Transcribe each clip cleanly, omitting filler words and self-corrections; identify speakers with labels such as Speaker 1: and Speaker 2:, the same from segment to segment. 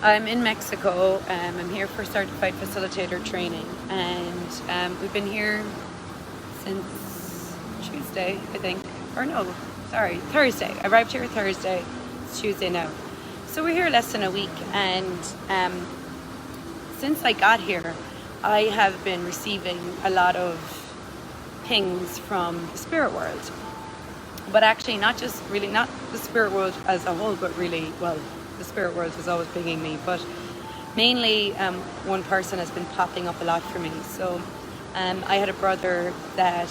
Speaker 1: I'm in Mexico. I'm here for certified facilitator training, and we've been here since Tuesday, I think. Or no, sorry, Thursday. I arrived here Thursday. It's Tuesday now. So we're here less than a week, and since I got here, I have been receiving a lot of pings from the spirit world. But actually not the spirit world as a whole, but really, well, the spirit world is always pinging me, but mainly one person has been popping up a lot for me. So I had a brother that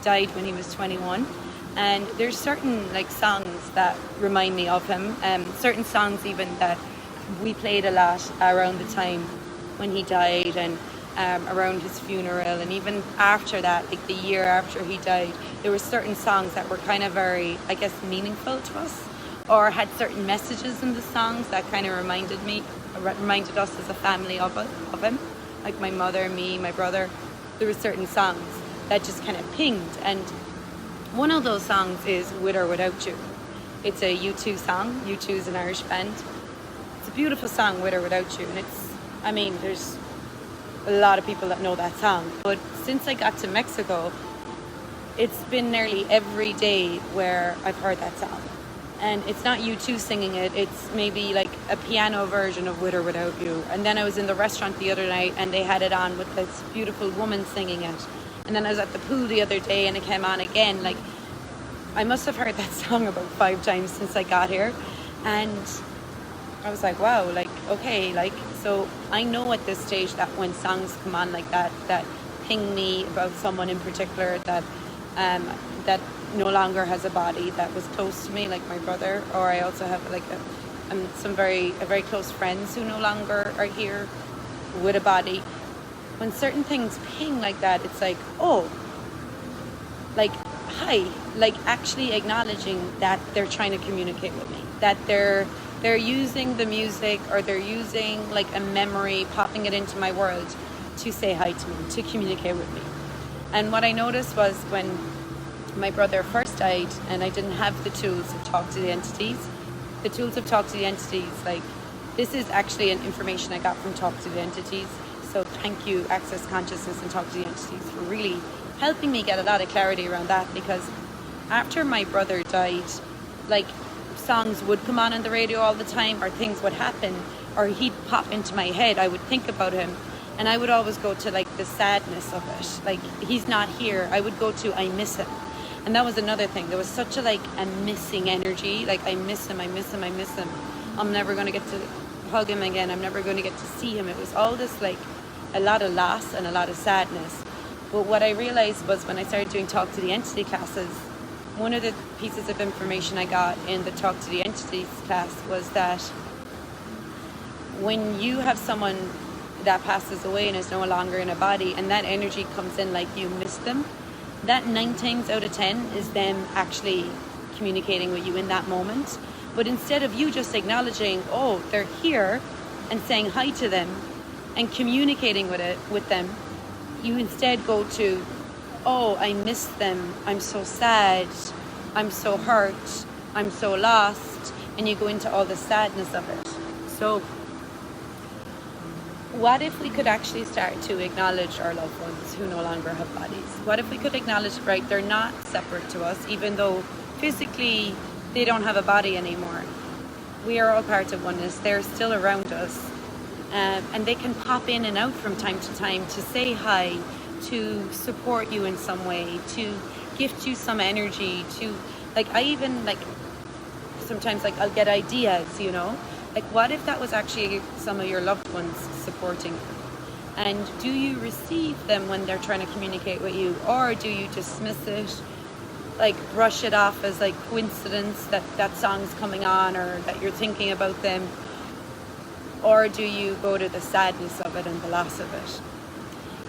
Speaker 1: died when he was 21, and there's certain like songs that remind me of him, certain songs even that we played a lot around the time when he died, and around his funeral, and even after that, like the year after he died, there were certain songs that were kind of very, I guess, meaningful to us, or had certain messages in the songs that kind of reminded us as a family of him, like my mother, me, my brother. There were certain songs that just kind of pinged, and one of those songs is With or Without You. It's a U2 song. U2 is an Irish band. It's a beautiful song, With or Without You, and there's a lot of people that know that song. But since I got to Mexico, it's been nearly every day where I've heard that song. And it's not U2 singing it, it's maybe like a piano version of With or Without You. And then I was in the restaurant the other night and they had it on with this beautiful woman singing it. And then I was at the pool the other day and it came on again. Like, I must have heard that song about 5 times since I got here. And I was like, wow, like, okay, like, so I know at this stage that when songs come on like that ping me about someone in particular that no longer has a body that was close to me, like my brother, or I also have like some very close friends who no longer are here with a body. When certain things ping like that, it's like, oh, like, hi, like actually acknowledging that they're trying to communicate with me, that they're using the music, or they're using like a memory, popping it into my world to say hi to me, to communicate with me. And what I noticed was when my brother first died and I didn't have the tools to talk to the entities, like, this is actually an information I got from Talk to the Entities. So thank you, Access Consciousness and Talk to the Entities, for really helping me get a lot of clarity around that, because after my brother died, like, songs would come on the radio all the time, or things would happen, or he'd pop into my head. I would think about him, and I would always go to like the sadness of it. Like, he's not here. I would go to, I miss him. And that was another thing. There was such a missing energy. Like, I miss him. I'm never going to get to hug him again. I'm never going to get to see him. It was all this, like, a lot of loss and a lot of sadness. But what I realized was when I started doing Talk to the Entity classes, one of the pieces of information I got in the Talk to the Entities class was that when you have someone that passes away and is no longer in a body, and that energy comes in like you miss them, that 9 times out of 10 is them actually communicating with you in that moment. But instead of you just acknowledging, oh, they're here, and saying hi to them and communicating with them, you instead go to, oh, I miss them, I'm so sad, I'm so hurt, I'm so lost, and you go into all the sadness of it. So what if we could actually start to acknowledge our loved ones who no longer have bodies? What if we could acknowledge, right, they're not separate to us, even though physically they don't have a body anymore. We are all part of oneness. They're still around us. And they can pop in and out from time to time to say hi, to support you in some way, to gift you some energy, to, like, I even, like, sometimes, like, I'll get ideas, you know? Like, what if that was actually some of your loved ones supporting you? And do you receive them when they're trying to communicate with you? Or do you dismiss it, like brush it off as like coincidence that that song's coming on, or that you're thinking about them? Or do you go to the sadness of it and the loss of it?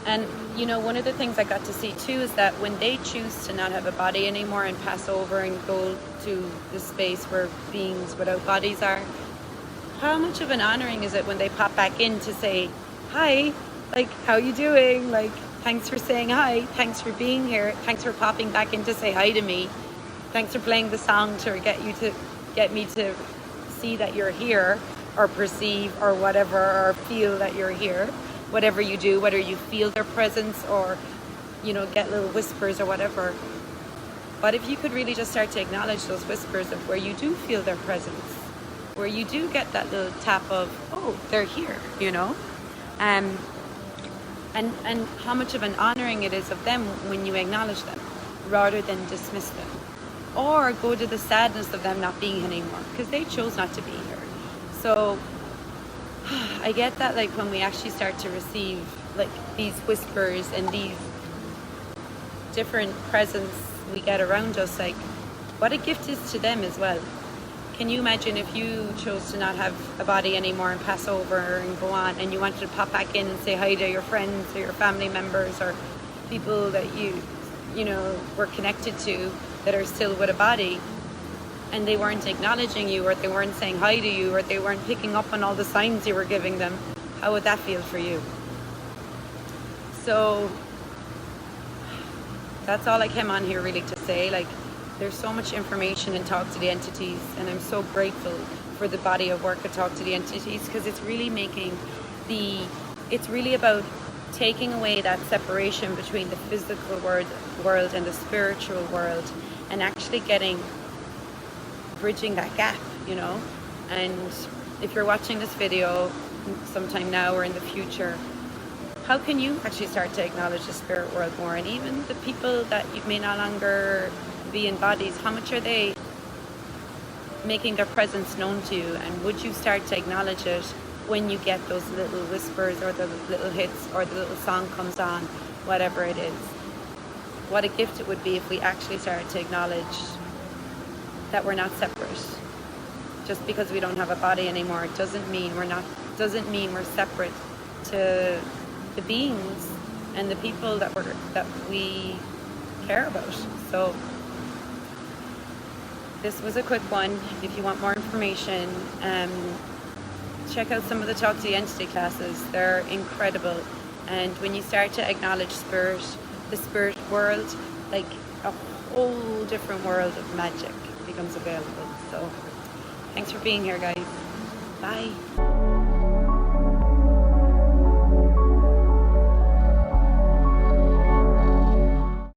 Speaker 1: And, you know, one of the things I got to see too is that when they choose to not have a body anymore and pass over and go to the space where beings without bodies are, how much of an honoring is it when they pop back in to say, hi, like, how you doing? Like, thanks for saying hi. Thanks for being here. Thanks for popping back in to say hi to me. Thanks for playing the song to get me to see that you're here. or perceive or whatever, or feel that you're here. Whatever you do, whether you feel their presence or, you know, get little whispers or whatever. But if you could really just start to acknowledge those whispers of where you do feel their presence, where you do get that little tap of, oh, they're here, you know? And how much of an honoring it is of them when you acknowledge them, rather than dismiss them. Or go to the sadness of them not being here anymore, because they chose not to be here. So I get that, like, when we actually start to receive like these whispers and these different presence we get around us, like what a gift is to them as well. Can you imagine if you chose to not have a body anymore and pass over and go on, and you wanted to pop back in and say hi to your friends or your family members or people that you know were connected to that are still with a body, and they weren't acknowledging you, or they weren't saying hi to you, or they weren't picking up on all the signs you were giving them? How would that feel for you? So that's all I came on here really to say. Like, there's so much information in Talk to the Entities, and I'm so grateful for the body of work at Talk to the Entities, because it's really it's really about taking away that separation between the physical world and the spiritual world, and actually bridging that gap, you know. And if you're watching this video sometime now or in the future, how can you actually start to acknowledge the spirit world more? And even the people that you may no longer be in bodies, how much are they making their presence known to you? And would you start to acknowledge it when you get those little whispers, or the little hits, or the little song comes on, whatever it is? What a gift it would be if we actually started to acknowledge that we're not separate. Just because we don't have a body anymore, it doesn't mean we're separate to the beings and the people that we care about. So this was a quick one. If you want more information, check out some of the Talk to the Entity classes. They're incredible. And when you start to acknowledge spirit, the spirit world, like a whole different world of magic becomes available. So thanks for being here, guys. Bye.